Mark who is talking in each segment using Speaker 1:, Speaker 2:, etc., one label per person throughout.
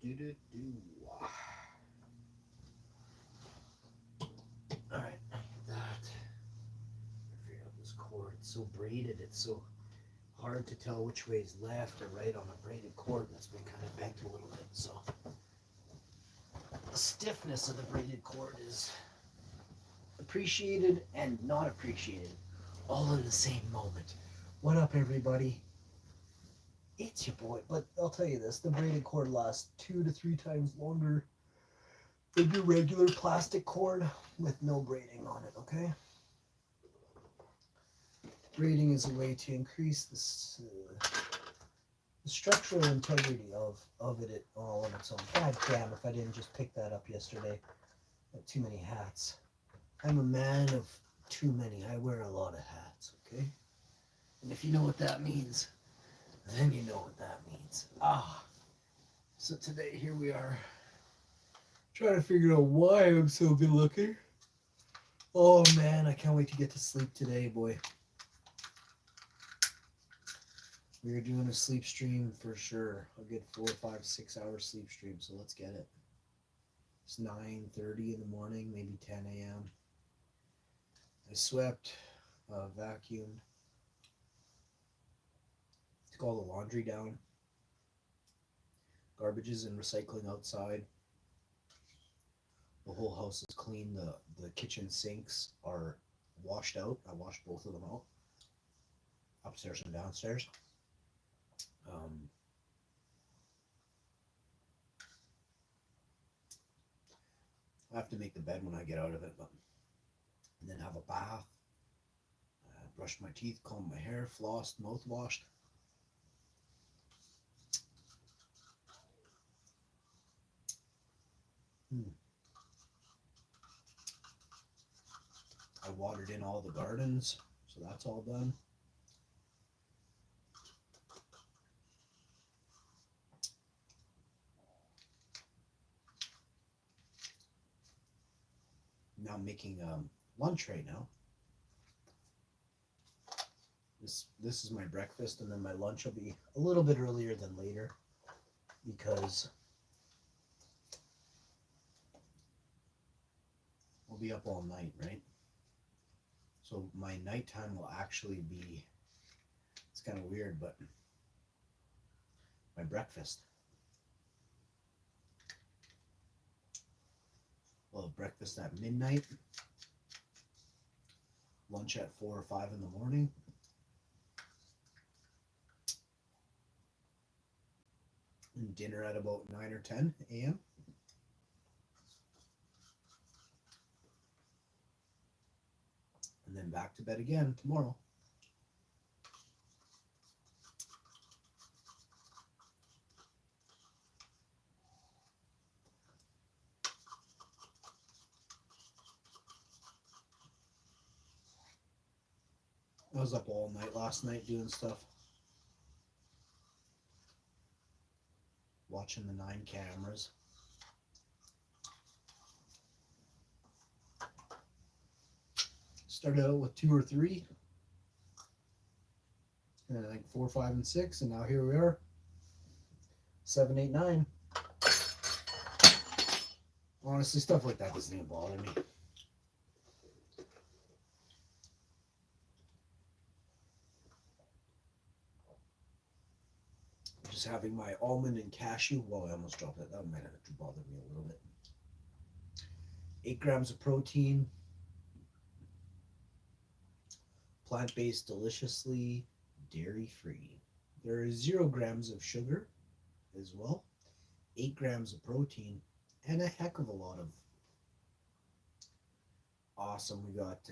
Speaker 1: Do do do. All right, that. I figured out this cord. It's so braided. It's so hard to tell which way is left or right on a braided cord. That's been kind of bent a little bit. So the stiffness of the braided cord is appreciated and not appreciated all in the same moment. What up, everybody? It's your boy. But I'll tell you this: the braided cord lasts 2 to 3 times longer than your regular plastic cord with no braiding on it. Okay. Braiding is a way to increase the structural integrity of it all on its own. God damn, if I didn't just pick that up yesterday. I have too many hats. I'm a man of too many. I wear a lot of hats, okay? And if you know what that means, then you know what that means. So today, here we are, trying to figure out why I'm so good looking. Oh man, I can't wait to get to sleep today, boy. We're doing a sleep stream for sure. I'll get 4, 5, 6 hours sleep stream, so let's get it. It's 9:30 in the morning, maybe 10 a.m. I swept, vacuumed, took all the laundry down, garbages and recycling outside. The whole house is clean. The kitchen sinks are washed out. I washed both of them out, upstairs and downstairs. I have to make the bed when I get out of it, but and then have a bath, brushed my teeth, combed my hair, flossed, mouthwashed. I watered in all the gardens, so that's all done. Now I'm making lunch right now. This is my breakfast, and then my lunch will be a little bit earlier than later because we'll be up all night, right? So my nighttime will actually be, it's kind of weird, but my breakfast. We'll have breakfast at midnight, lunch at 4 or 5 in the morning, and dinner at about 9 or 10 a.m. And then back to bed again tomorrow. I was up all night last night doing stuff. Watching the 9 cameras. Started out with 2 or 3. And I think 4, 5, and 6. And now here we are. 7, 8, 9. Honestly, stuff like that doesn't even bother me. Just having my almond and cashew. Well, I almost dropped that. That might have bothered me a little bit. 8 grams of protein. Plant-based, deliciously dairy-free. There is 0 grams of sugar as well. 8 grams of protein. And a heck of a lot of awesome. We got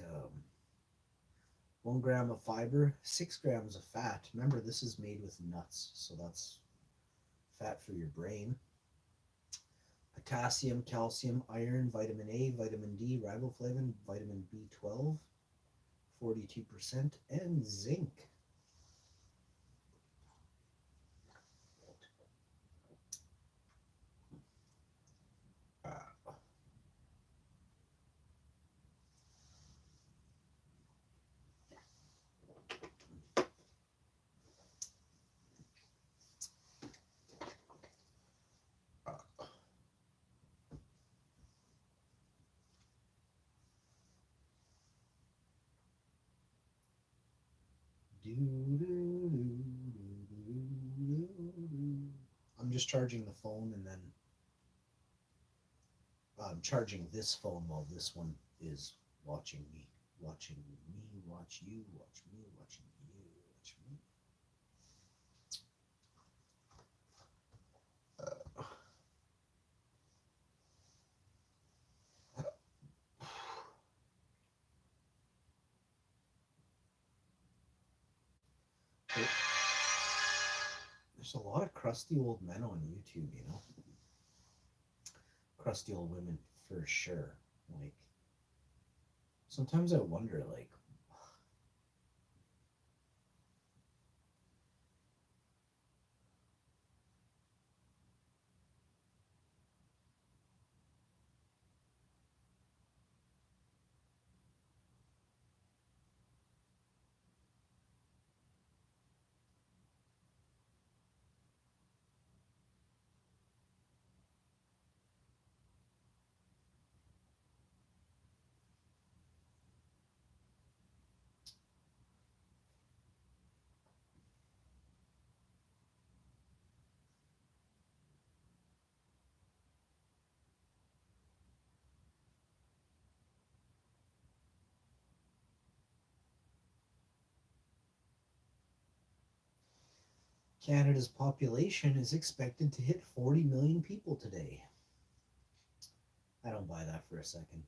Speaker 1: 1 gram of fiber, 6 grams of fat. Remember, this is made with nuts, so that's fat for your brain. Potassium, calcium, iron, vitamin A, vitamin D, riboflavin, vitamin B12, 42%, and zinc. I'm just charging the phone and then I'm charging this phone while this one is watching me. Watching me, watch you, watch me, watching you, watch me. There's a lot of crusty old men on YouTube, you know? Crusty old women for sure. Like, sometimes I wonder, like, Canada's population is expected to hit 40 million people today. I don't buy that for a second.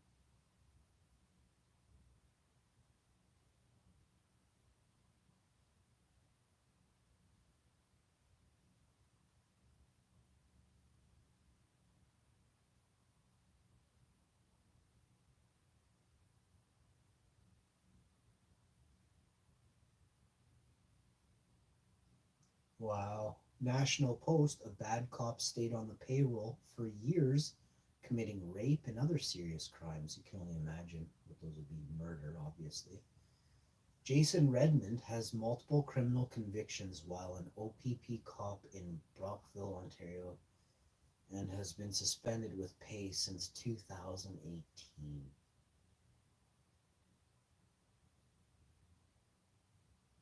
Speaker 1: Wow. National Post, a bad cop stayed on the payroll for years, committing rape and other serious crimes. You can only imagine what those would be. Murder, obviously. Jason Redmond has multiple criminal convictions while an OPP cop in Brockville, Ontario, and has been suspended with pay since 2018.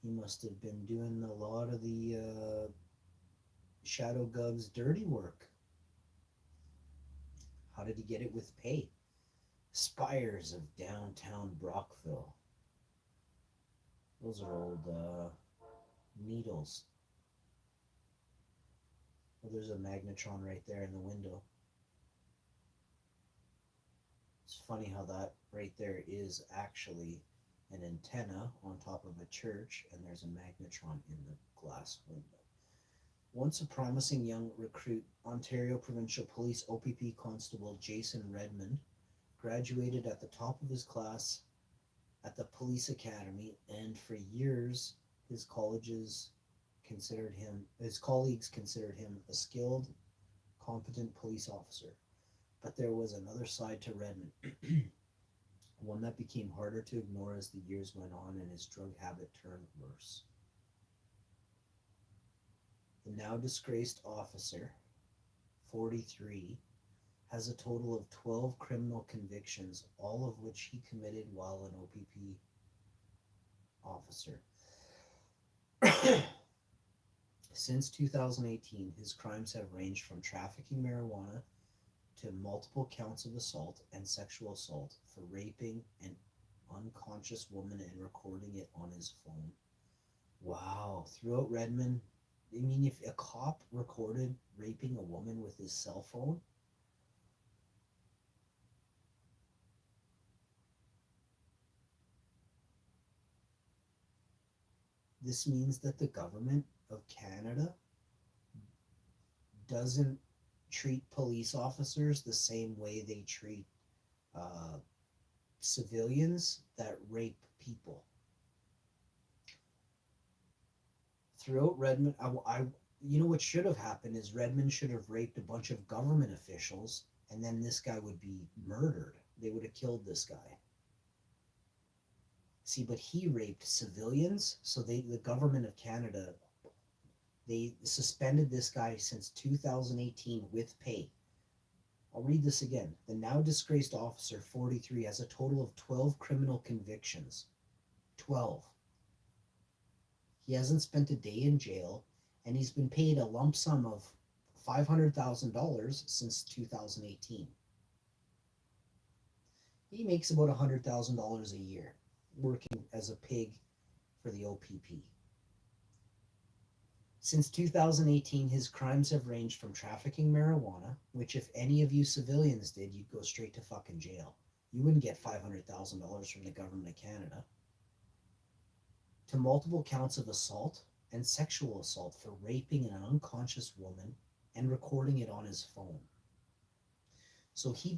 Speaker 1: He must have been doing a lot of the Shadow Gov's dirty work. How did he get it with pay? Spires of downtown Brockville. Those are old needles. Oh, there's a magnetron right there in the window. It's funny how that right there is actually an antenna on top of a church, and there's a magnetron in the glass window. Once a promising young recruit, Ontario Provincial Police OPP Constable Jason Redmond graduated at the top of his class at the police academy, and for years his colleagues considered him a skilled, competent police officer. But there was another side to Redmond, one that became harder to ignore as the years went on and his drug habit turned worse. The now disgraced officer, 43, has a total of 12 criminal convictions, all of which he committed while an OPP officer. Since 2018, his crimes have ranged from trafficking marijuana to multiple counts of assault and sexual assault for raping an unconscious woman and recording it on his phone. Wow. Throughout Redmond, I mean, if a cop recorded raping a woman with his cell phone, this means that the government of Canada doesn't treat police officers the same way they treat uh, civilians that rape people. Throughout Redmond, you know what should have happened is Redmond should have raped a bunch of government officials, and then this guy would be murdered. They would have killed this guy. See, but he raped civilians, so the government of Canada, they suspended this guy since 2018 with pay. I'll read this again. The now disgraced officer, 43, has a total of 12 criminal convictions. 12. He hasn't spent a day in jail, and he's been paid a lump sum of $500,000 since 2018. He makes about $100,000 a year working as a pig for the OPP. Since 2018, his crimes have ranged from trafficking marijuana, which if any of you civilians did, you'd go straight to fucking jail. You wouldn't get $500,000 from the government of Canada, to multiple counts of assault and sexual assault for raping an unconscious woman and recording it on his phone. So he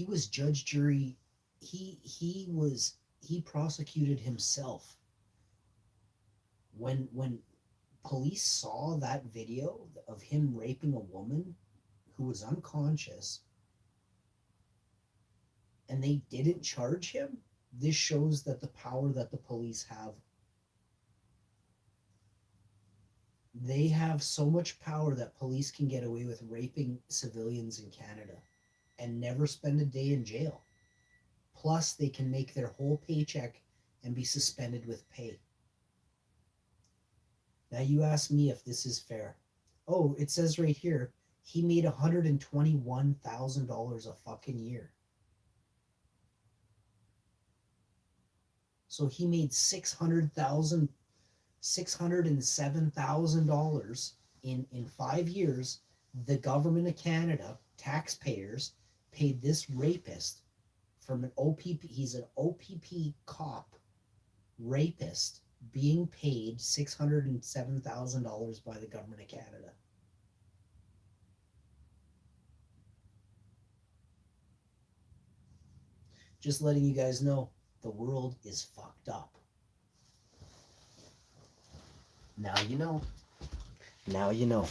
Speaker 1: was judge, jury, he prosecuted himself. When police saw that video of him raping a woman who was unconscious and they didn't charge him, this shows that the power that the police have. They have so much power that police can get away with raping civilians in Canada and never spend a day in jail. Plus, they can make their whole paycheck and be suspended with pay. Now, you ask me if this is fair. Oh, it says right here, he made $121,000 a fucking year. So he made $607,000 in 5 years. The government of Canada, taxpayers, paid this rapist from an OPP. He's an OPP cop, rapist, being paid $607,000 by the government of Canada. Just letting you guys know, the world is fucked up. Now you know. Now you know.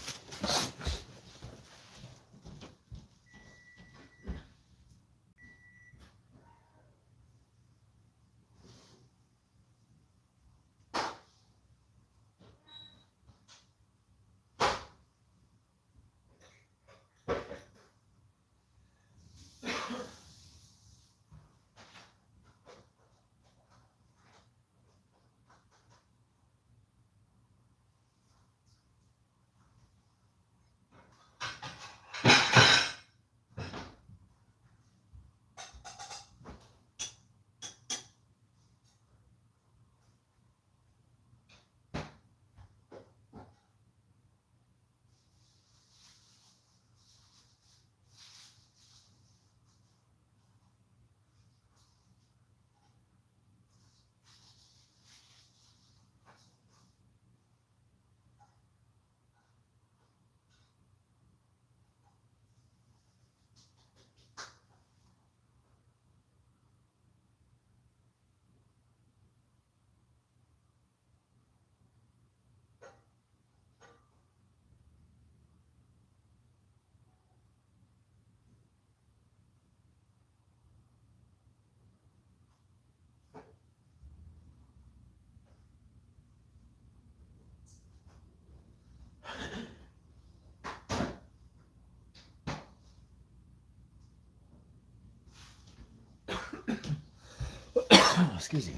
Speaker 1: Excuse me.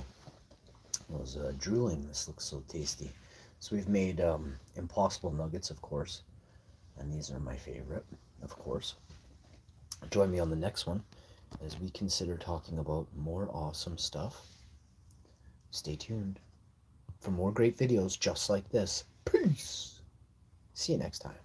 Speaker 1: I was drooling. This looks so tasty. So we've made Impossible Nuggets, of course. And these are my favorite, of course. Join me on the next one as we consider talking about more awesome stuff. Stay tuned for more great videos just like this. Peace. See you next time.